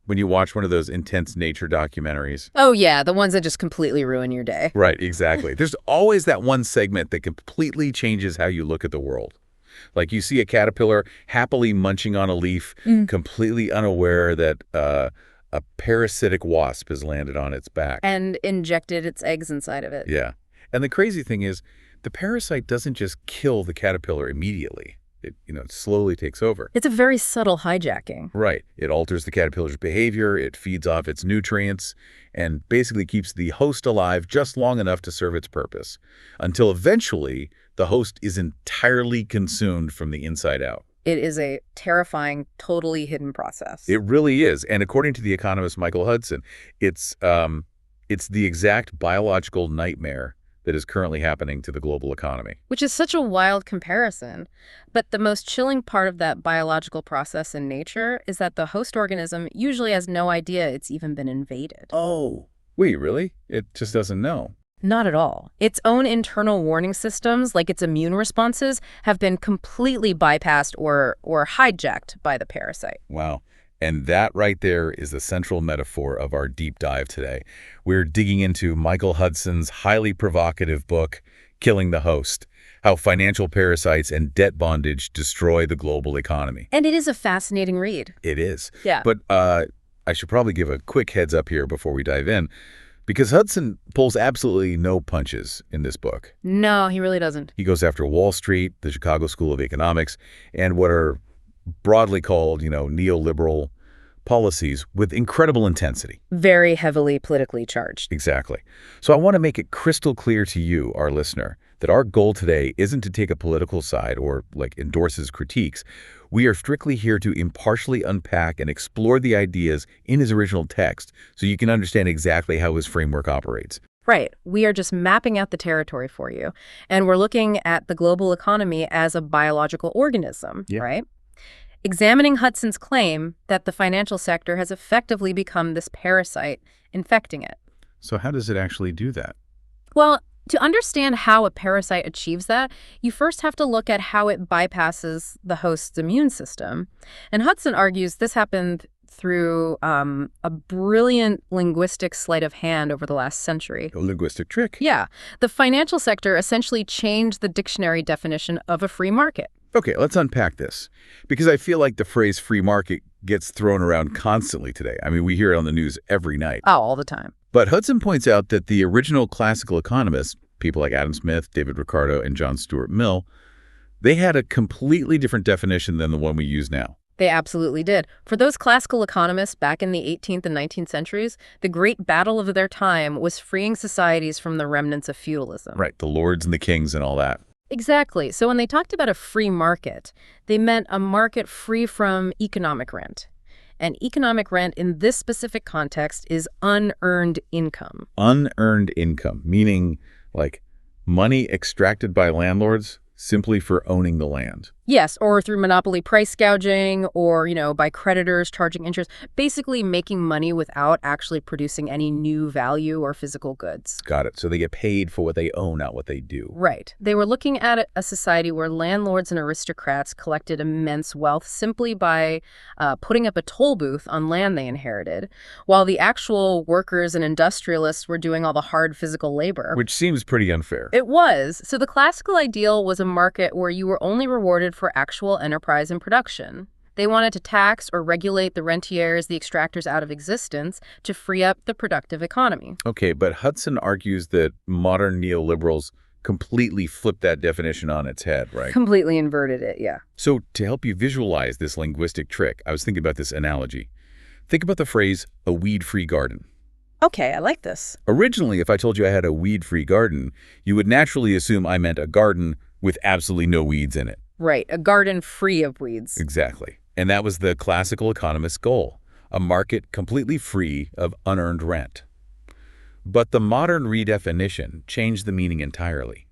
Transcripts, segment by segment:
When you watch one of those intense nature documentaries. Oh, yeah, the ones that just completely ruin your day. Right, exactly. There's always that one segment that completely changes how you look at the world. Like you see a caterpillar happily munching on a leaf, completely unaware that a parasitic wasp has landed on its back. And injected its eggs inside of it. Yeah. And the crazy thing is, the parasite doesn't just kill the caterpillar immediately. It slowly takes over. It's a very subtle hijacking. Right. It alters the caterpillar's behavior, it feeds off its nutrients, and basically keeps the host alive just long enough to serve its purpose, until eventually the host is entirely consumed from the inside out. It is a terrifying, totally hidden process. It really is. And according to the economist Michael Hudson, it's the exact biological nightmare that is currently happening to the global economy. Which is such a wild comparison. But the most chilling part of that biological process in nature is that the host organism usually has no idea it's even been invaded. Oh. Wait, really? It just doesn't know? Not at all. Its own internal warning systems, like its immune responses, have been completely bypassed or hijacked by the parasite. Wow. And that right there is the central metaphor of our deep dive today. We're digging into Michael Hudson's highly provocative book, Killing the Host, How Financial Parasites and Debt Bondage Destroy the Global Economy. And it is a fascinating read. It is. Yeah. But I should probably give a quick heads up here before we dive in, because Hudson pulls absolutely no punches in this book. No, he really doesn't. He goes after Wall Street, the Chicago School of Economics, and what are broadly called, neoliberal policies with incredible intensity. Very heavily politically charged. Exactly. So I want to make it crystal clear to you, our listener, that our goal today isn't to take a political side or endorse his critiques. We are strictly here to impartially unpack and explore the ideas in his original text so you can understand exactly how his framework operates. Right. We are just mapping out the territory for you. And we're looking at the global economy as a biological organism, right? Examining Hudson's claim that the financial sector has effectively become this parasite infecting it. So how does it actually do that? Well, to understand how a parasite achieves that, you first have to look at how it bypasses the host's immune system. And Hudson argues this happened through a brilliant linguistic sleight of hand over the last century. A linguistic trick. Yeah. The financial sector essentially changed the dictionary definition of a free market. Okay, let's unpack this, because I feel like the phrase free market gets thrown around constantly today. I mean, we hear it on the news every night. Oh, all the time. But Hudson points out that the original classical economists, people like Adam Smith, David Ricardo, and John Stuart Mill, they had a completely different definition than the one we use now. They absolutely did. For those classical economists back in the 18th and 19th centuries, the great battle of their time was freeing societies from the remnants of feudalism. Right, the lords and the kings and all that. Exactly. So when they talked about a free market, they meant a market free from economic rent. And economic rent in this specific context is unearned income. Unearned income, meaning money extracted by landlords simply for owning the land. Yes, or through monopoly price gouging or, by creditors charging interest, basically making money without actually producing any new value or physical goods. Got it. So they get paid for what they own, not what they do. Right. They were looking at a society where landlords and aristocrats collected immense wealth simply by putting up a toll booth on land they inherited, while the actual workers and industrialists were doing all the hard physical labor. Which seems pretty unfair. It was. So the classical ideal was a market where you were only rewarded for actual enterprise and production. They wanted to tax or regulate the rentiers, the extractors, out of existence to free up the productive economy. Okay, but Hudson argues that modern neoliberals completely flipped that definition on its head, right? Completely inverted it, yeah. So to help you visualize this linguistic trick, I was thinking about this analogy. Think about the phrase, a weed-free garden. Okay, I like this. Originally, if I told you I had a weed-free garden, you would naturally assume I meant a garden with absolutely no weeds in it. Right, a garden free of weeds. Exactly. And that was the classical economist's goal, a market completely free of unearned rent. But the modern redefinition changed the meaning entirely.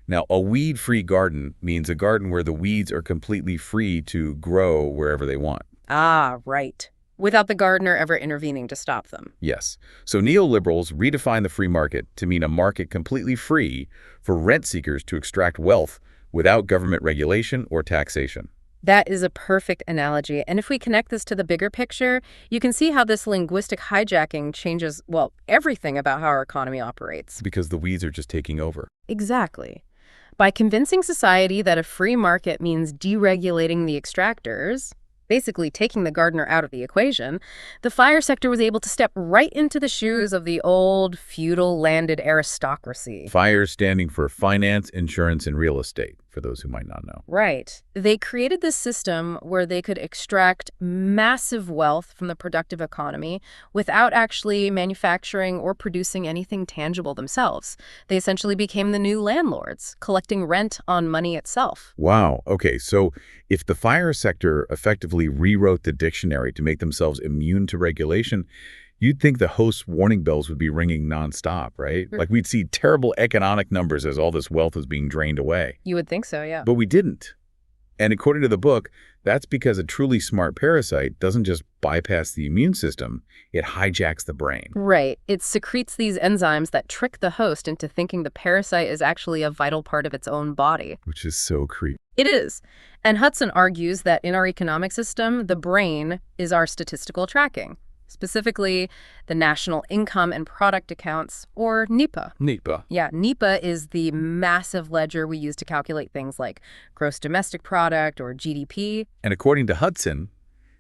Now, a weed-free garden means a garden where the weeds are completely free to grow wherever they want. Ah, right. Without the gardener ever intervening to stop them. Yes. So neoliberals redefine the free market to mean a market completely free for rent seekers to extract wealth without government regulation or taxation. That is a perfect analogy. And if we connect this to the bigger picture, you can see how this linguistic hijacking changes, well, everything about how our economy operates. Because the weeds are just taking over. Exactly. By convincing society that a free market means deregulating the extractors, basically taking the gardener out of the equation, the fire sector was able to step right into the shoes of the old feudal landed aristocracy. FIRE standing for finance, insurance, and real estate, for those who might not know. Right. They created this system where they could extract massive wealth from the productive economy without actually manufacturing or producing anything tangible themselves. They essentially became the new landlords, collecting rent on money itself. Wow. Okay, so if the FIRE sector effectively rewrote the dictionary to make themselves immune to regulation, you'd think the host's warning bells would be ringing nonstop, right? Like we'd see terrible economic numbers as all this wealth was being drained away. You would think so, yeah. But we didn't. And according to the book, that's because a truly smart parasite doesn't just bypass the immune system, it hijacks the brain. Right. It secretes these enzymes that trick the host into thinking the parasite is actually a vital part of its own body. Which is so creepy. It is. And Hudson argues that in our economic system, the brain is our statistical tracking. Specifically, the National Income and Product Accounts, or NIPA. NIPA. Yeah, NIPA is the massive ledger we use to calculate things like gross domestic product or GDP. And according to Hudson,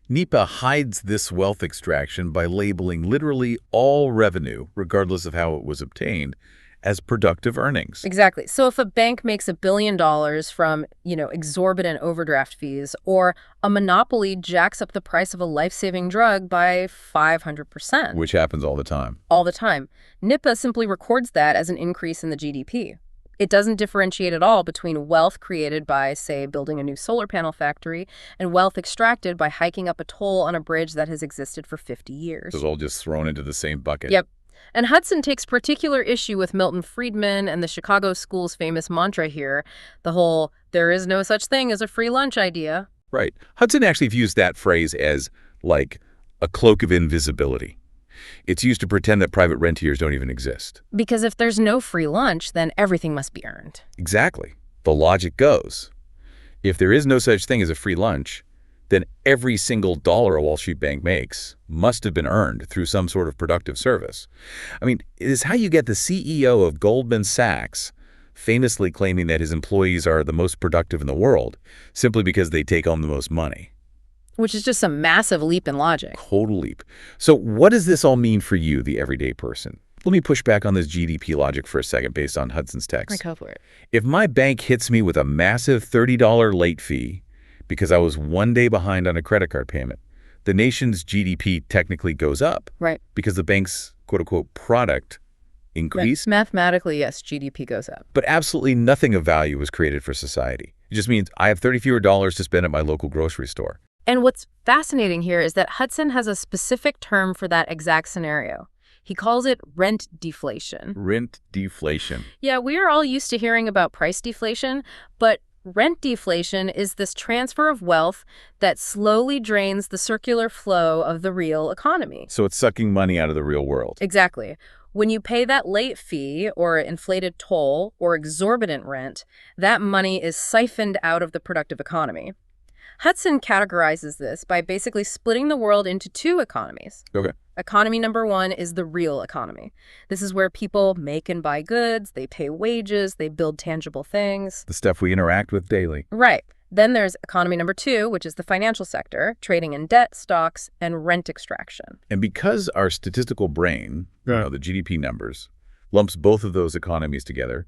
NIPA hides this wealth extraction by labeling literally all revenue, regardless of how it was obtained, as productive earnings. Exactly. So if a bank makes $1 billion from, exorbitant overdraft fees, or a monopoly jacks up the price of a life-saving drug by 500%. Which happens all the time. All the time. NIPA simply records that as an increase in the GDP. It doesn't differentiate at all between wealth created by, say, building a new solar panel factory and wealth extracted by hiking up a toll on a bridge that has existed for 50 years. It's all just thrown into the same bucket. Yep. And Hudson takes particular issue with Milton Friedman and the Chicago School's famous mantra here, the whole "there is no such thing as a free lunch" idea. Right. Hudson actually views that phrase as, like, a cloak of invisibility. It's used to pretend that private rentiers don't even exist. Because if there's no free lunch, then everything must be earned. Exactly. The logic goes, if there is no such thing as a free lunch, then every single dollar a Wall Street bank makes must have been earned through some sort of productive service. I mean, it is how you get the CEO of Goldman Sachs famously claiming that his employees are the most productive in the world simply because they take home the most money. Which is just a massive leap in logic. Total leap. So what does this all mean for you, the everyday person? Let me push back on this GDP logic for a second based on Hudson's text. Go for it. If my bank hits me with a massive $30 late fee because I was 1 day behind on a credit card payment, the nation's GDP technically goes up. Right. Because the bank's quote-unquote product increased. Mathematically, yes, GDP goes up. But absolutely nothing of value was created for society. It just means I have 30 fewer dollars to spend at my local grocery store. And what's fascinating here is that Hudson has a specific term for that exact scenario. He calls it rent deflation. Rent deflation. Yeah, we are all used to hearing about price deflation, but rent deflation is this transfer of wealth that slowly drains the circular flow of the real economy. So it's sucking money out of the real world. Exactly. When you pay that late fee or inflated toll or exorbitant rent, that money is siphoned out of the productive economy. Hudson categorizes this by basically splitting the world into two economies. Okay. Economy number one is the real economy. This is where people make and buy goods, they pay wages, they build tangible things. The stuff we interact with daily. Right. Then there's economy number two, which is the financial sector, trading in debt, stocks, and rent extraction. And because our statistical brain, the GDP numbers, lumps both of those economies together,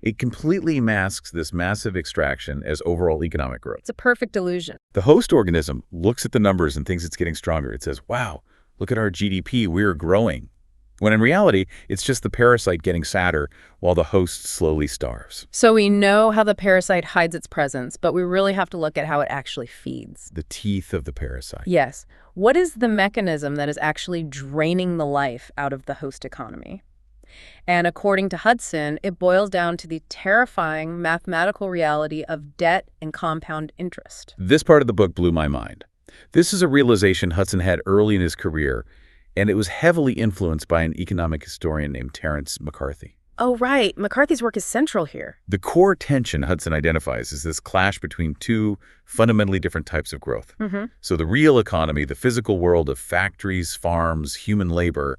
it completely masks this massive extraction as overall economic growth. It's a perfect illusion. The host organism looks at the numbers and thinks it's getting stronger. It says, wow, look at our GDP, we're growing. When in reality, it's just the parasite getting sadder while the host slowly starves. So we know how the parasite hides its presence, but we really have to look at how it actually feeds. The teeth of the parasite. Yes. What is the mechanism that is actually draining the life out of the host economy? And according to Hudson, it boils down to the terrifying mathematical reality of debt and compound interest. This part of the book blew my mind. This is a realization Hudson had early in his career, and it was heavily influenced by an economic historian named Terence McCarthy. Oh, right. McCarthy's work is central here. The core tension Hudson identifies is this clash between two fundamentally different types of growth. So the real economy, the physical world of factories, farms, human labor,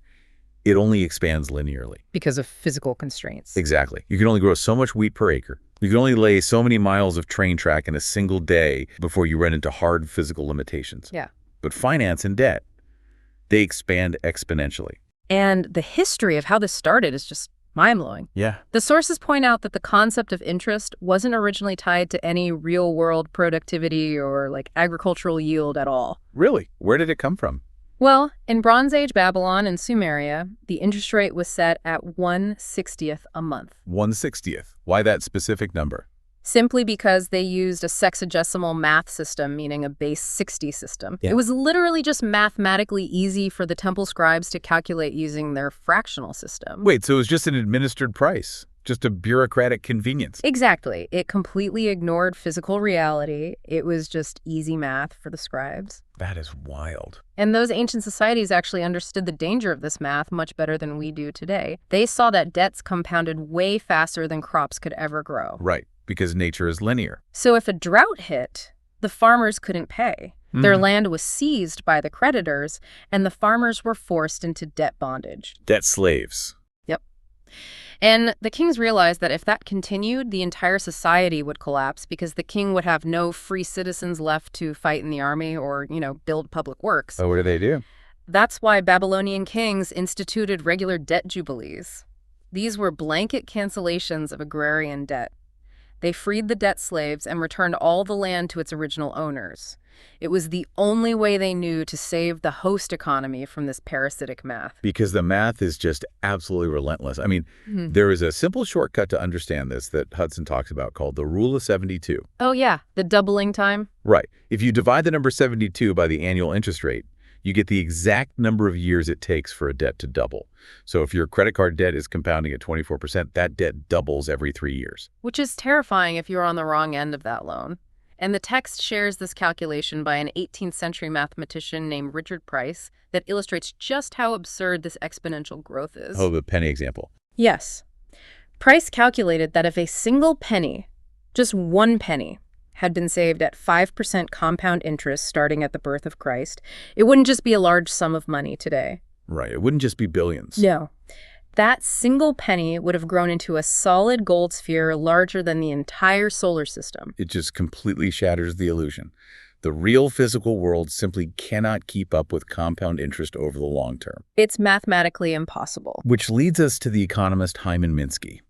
it only expands linearly. Because of physical constraints. Exactly. You can only grow so much wheat per acre. You can only lay so many miles of train track in a single day before you run into hard physical limitations. Yeah. But finance and debt, they expand exponentially. And the history of how this started is just mind-blowing. Yeah. The sources point out that the concept of interest wasn't originally tied to any real-world productivity or agricultural yield at all. Really? Where did it come from? Well, in Bronze Age Babylon and Sumeria, the interest rate was set at 1/60th a month. 1/60th. Why that specific number? Simply because they used a sexagesimal math system, meaning a base 60 system. Yeah. It was literally just mathematically easy for the temple scribes to calculate using their fractional system. Wait, so it was just an administered price? Just a bureaucratic convenience? Exactly. It completely ignored physical reality. It was just easy math for the scribes. That is wild. And those ancient societies actually understood the danger of this math much better than we do today. They saw that debts compounded way faster than crops could ever grow. Right, because nature is linear. So if a drought hit, the farmers couldn't pay. Their land was seized by the creditors, and the farmers were forced into debt bondage. Debt slaves. Yep. And the kings realized that if that continued, the entire society would collapse because the king would have no free citizens left to fight in the army or, build public works. Oh, what do they do? That's why Babylonian kings instituted regular debt jubilees. These were blanket cancellations of agrarian debt. They freed the debt slaves and returned all the land to its original owners. It was the only way they knew to save the host economy from this parasitic math. Because the math is just absolutely relentless. I mean, there is a simple shortcut to understand this that Hudson talks about called the rule of 72. Oh, yeah, the doubling time. Right. If you divide the number 72 by the annual interest rate, you get the exact number of years it takes for a debt to double. So if your credit card debt is compounding at 24%, that debt doubles every 3 years. Which is terrifying if you're on the wrong end of that loan. And the text shares this calculation by an 18th century mathematician named Richard Price that illustrates just how absurd this exponential growth is. Oh, the penny example. Yes. Price calculated that if a single penny, just one penny, had been saved at 5% compound interest starting at the birth of Christ, it wouldn't just be a large sum of money today. Right. It wouldn't just be billions. No. That single penny would have grown into a solid gold sphere larger than the entire solar system. It just completely shatters the illusion. The real physical world simply cannot keep up with compound interest over the long term. It's mathematically impossible. Which leads us to the economist Hyman Minsky.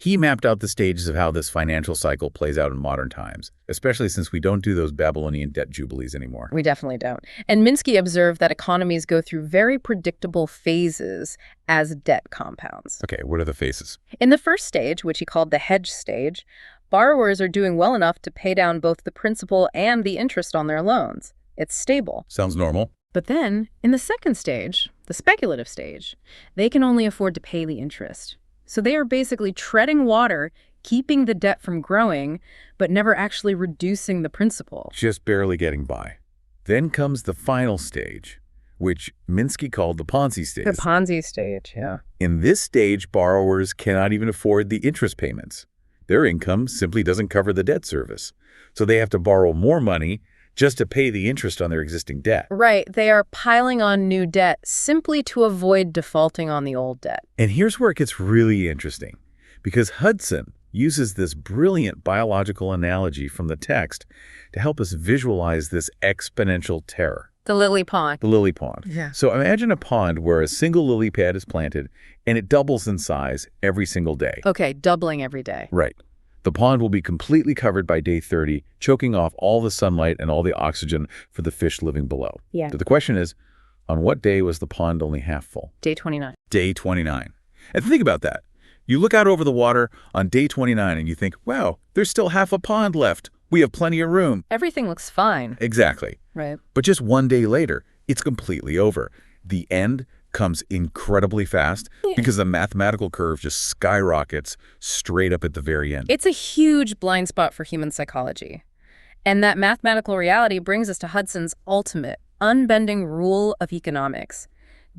He mapped out the stages of how this financial cycle plays out in modern times, especially since we don't do those Babylonian debt jubilees anymore. We definitely don't. And Minsky observed that economies go through very predictable phases as debt compounds. Okay, what are the phases? In the first stage, which he called the hedge stage, borrowers are doing well enough to pay down both the principal and the interest on their loans. It's stable. Sounds normal. But then, in the second stage, the speculative stage, they can only afford to pay the interest. So they are basically treading water, keeping the debt from growing, but never actually reducing the principal. Just barely getting by. Then comes the final stage, which Minsky called the Ponzi stage. The Ponzi stage, yeah. In this stage, borrowers cannot even afford the interest payments. Their income simply doesn't cover the debt service. So they have to borrow more money just to pay the interest on their existing debt. Right. They are piling on new debt simply to avoid defaulting on the old debt. And here's where it gets really interesting, because Hudson uses this brilliant biological analogy from the text to help us visualize this exponential terror. The lily pond. The lily pond. Yeah. So imagine a pond where a single lily pad is planted and it doubles in size every single day. Okay, doubling every day. Right. The pond will be completely covered by day 30, choking off all the sunlight and all the oxygen for the fish living below. Yeah. So the question is, on what day was the pond only half full? Day 29. Day 29. And think about that. You look out over the water on day 29 and you think, wow, there's still half a pond left. We have plenty of room. Everything looks fine. Exactly. Right. But just one day later, it's completely over. The end comes incredibly fast because the mathematical curve just skyrockets straight up at the very end. It's a huge blind spot for human psychology. And that mathematical reality brings us to Hudson's ultimate, unbending rule of economics.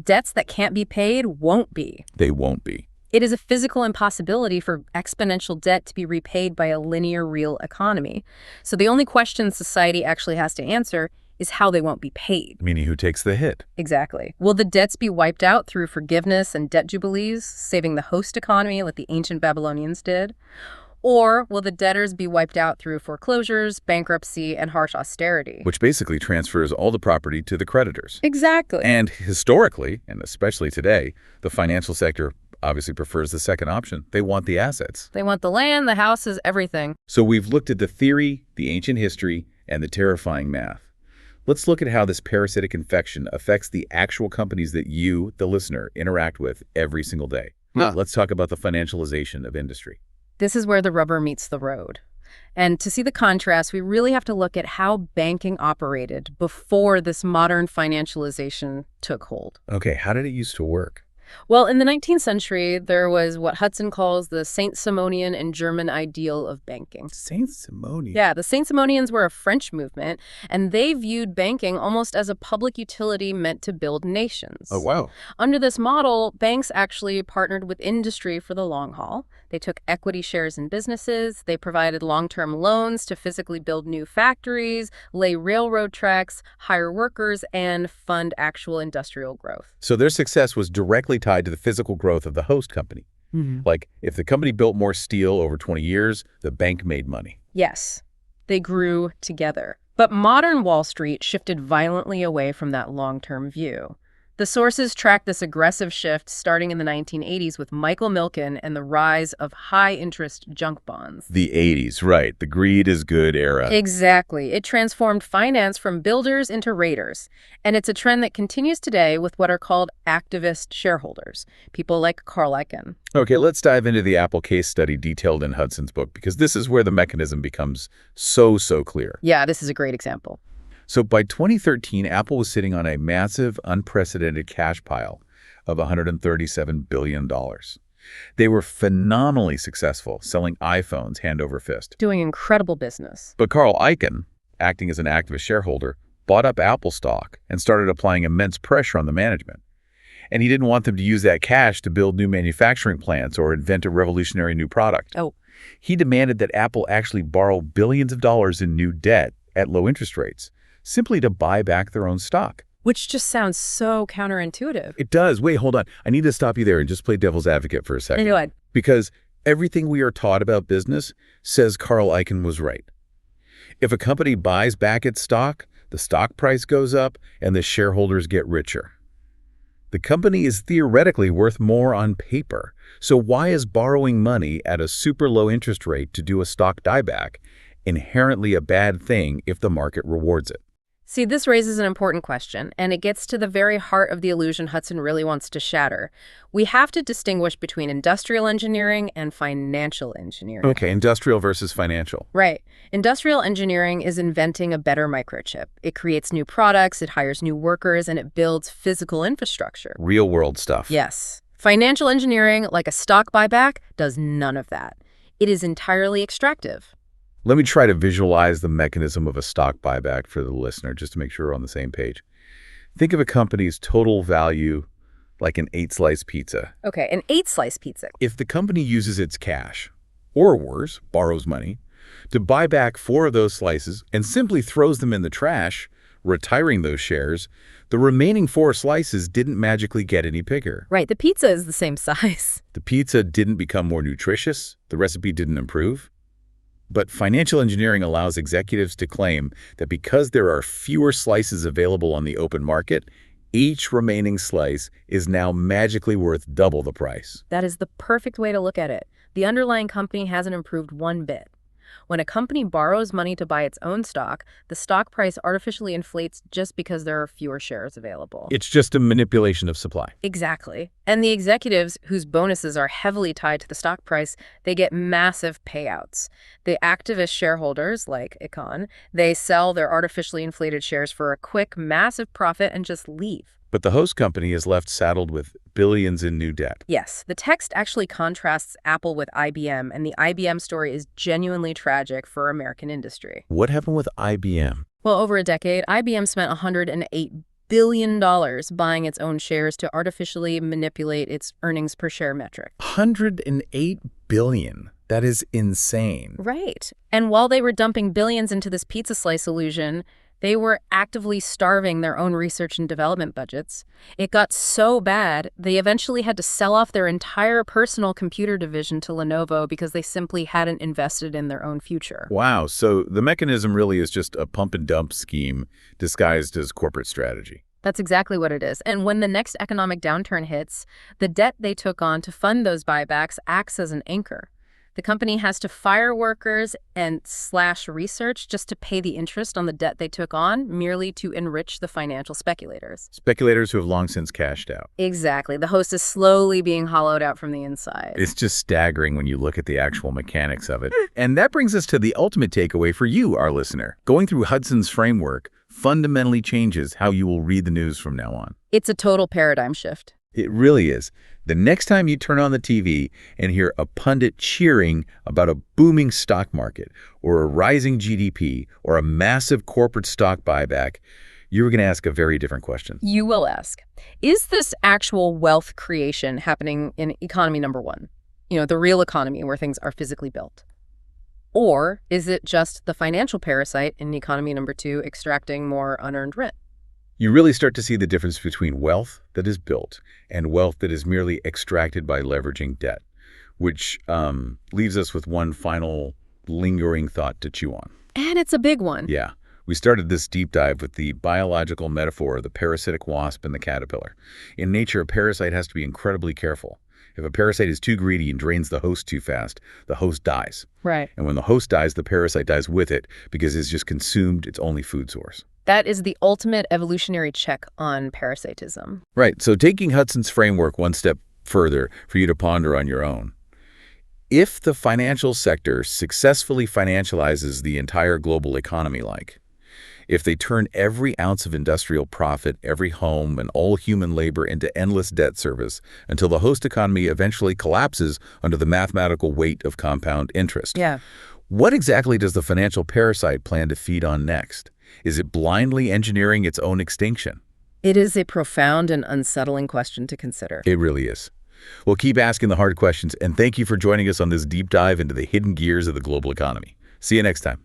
Debts that can't be paid won't be. They won't be. It is a physical impossibility for exponential debt to be repaid by a linear real economy. So the only question society actually has to answer is how they won't be paid. Meaning who takes the hit? Exactly. Will the debts be wiped out through forgiveness and debt jubilees, saving the host economy like the ancient Babylonians did? Or will the debtors be wiped out through foreclosures, bankruptcy, and harsh austerity? Which basically transfers all the property to the creditors. Exactly. And historically, and especially today, the financial sector obviously prefers the second option. They want the assets. They want the land, the houses, everything. So we've looked at the theory, the ancient history, and the terrifying math. Let's look at how this parasitic infection affects the actual companies that you, the listener, interact with every single day. Let's talk about the financialization of industry. This is where the rubber meets the road. And to see the contrast, we really have to look at how banking operated before this modern financialization took hold. Okay, how did it used to work? Well, in the 19th century, there was what Hudson calls the Saint-Simonian and German ideal of banking. Saint-Simonian? Yeah, the Saint-Simonians were a French movement, and they viewed banking almost as a public utility meant to build nations. Oh, wow. Under this model, banks actually partnered with industry for the long haul. They took equity shares in businesses, they provided long-term loans to physically build new factories, lay railroad tracks, hire workers, and fund actual industrial growth. So their success was directly tied to the physical growth of the host company. Like, if the company built more steel over 20 years, the bank made money. Yes, they grew together. But modern Wall Street shifted violently away from that long-term view. The sources track this aggressive shift starting in the 1980s with Michael Milken and the rise of high-interest junk bonds. The 80s, right. The greed is good era. Exactly. It transformed finance from builders into raiders. And it's a trend that continues today with what are called activist shareholders, people like Carl Icahn. Okay, let's dive into the Apple case study detailed in Hudson's book, because this is where the mechanism becomes so clear. Yeah, this is a great example. So by 2013, Apple was sitting on a massive, unprecedented cash pile of $137 billion. They were phenomenally successful, selling iPhones hand over fist. Doing incredible business. But Carl Icahn, acting as an activist shareholder, bought up Apple stock and started applying immense pressure on the management. And he didn't want them to use that cash to build new manufacturing plants or invent a revolutionary new product. Oh. He demanded that Apple actually borrow billions of dollars in new debt at low interest rates, simply to buy back their own stock. Which just sounds so counterintuitive. It does. Wait, hold on. I need to stop you there and just play devil's advocate for a second. Go ahead. Because everything we are taught about business says Carl Icahn was right. If a company buys back its stock, the stock price goes up and the shareholders get richer. The company is theoretically worth more on paper. So why is borrowing money at a super low interest rate to do a stock buyback inherently a bad thing if the market rewards it? See, this raises an important question, and it gets to the very heart of the illusion Hudson really wants to shatter. We have to distinguish between industrial engineering and financial engineering. Okay, industrial versus financial. Right. Industrial engineering is inventing a better microchip. It creates new products, it hires new workers, and it builds physical infrastructure. Real world stuff. Yes. Financial engineering, like a stock buyback, does none of that. It is entirely extractive. Let me try to visualize the mechanism of a stock buyback for the listener, just to make sure we're on the same page. Think of a company's total value like an 8-slice pizza. Okay, an 8-slice pizza. If the company uses its cash, or worse, borrows money, to buy back 4 of those slices and simply throws them in the trash, retiring those shares, the remaining 4 slices didn't magically get any bigger. Right, the pizza is the same size. The pizza didn't become more nutritious, the recipe didn't improve. But financial engineering allows executives to claim that because there are fewer slices available on the open market, each remaining slice is now magically worth double the price. That is the perfect way to look at it. The underlying company hasn't improved one bit. When a company borrows money to buy its own stock, the stock price artificially inflates just because there are fewer shares available. It's just a manipulation of supply. Exactly. And the executives, whose bonuses are heavily tied to the stock price, they get massive payouts. The activist shareholders, like Icahn, they sell their artificially inflated shares for a quick, massive profit and just leave. But the host company is left saddled with billions in new debt. Yes, the text actually contrasts Apple with IBM, and the IBM story is genuinely tragic for American industry. What happened with IBM? Well, over a decade, IBM spent $108 billion buying its own shares to artificially manipulate its earnings per share metric. 108 billion. That is insane. Right. And while they were dumping billions into this pizza slice illusion, they were actively starving their own research and development budgets. It got so bad, they eventually had to sell off their entire personal computer division to Lenovo because they simply hadn't invested in their own future. Wow, so the mechanism really is just a pump and dump scheme disguised as corporate strategy. That's exactly what it is. And when the next economic downturn hits, the debt they took on to fund those buybacks acts as an anchor. The company has to fire workers and slash research just to pay the interest on the debt they took on, merely to enrich the financial speculators. Speculators who have long since cashed out. Exactly. The host is slowly being hollowed out from the inside. It's just staggering when you look at the actual mechanics of it. And that brings us to the ultimate takeaway for you, our listener. Going through Hudson's framework fundamentally changes how you will read the news from now on. It's a total paradigm shift. It really is. The next time you turn on the TV and hear a pundit cheering about a booming stock market or a rising GDP or a massive corporate stock buyback, you're going to ask a very different question. You will ask, is this actual wealth creation happening in economy number one? The real economy where things are physically built. Or is it just the financial parasite in economy number two extracting more unearned rent? You really start to see the difference between wealth that is built and wealth that is merely extracted by leveraging debt, which leaves us with one final lingering thought to chew on. And it's a big one. Yeah. We started this deep dive with the biological metaphor of the parasitic wasp and the caterpillar. In nature, a parasite has to be incredibly careful. If a parasite is too greedy and drains the host too fast, the host dies. Right. And when the host dies, the parasite dies with it because it's just consumed its only food source. That is the ultimate evolutionary check on parasitism. Right. So taking Hudson's framework one step further for you to ponder on your own. If the financial sector successfully financializes the entire global economy, if they turn every ounce of industrial profit, every home, and all human labor into endless debt service until the host economy eventually collapses under the mathematical weight of compound interest. Yeah. What exactly does the financial parasite plan to feed on next? Is it blindly engineering its own extinction? It is a profound and unsettling question to consider. It really is. Well, keep asking the hard questions, and thank you for joining us on this deep dive into the hidden gears of the global economy. See you next time.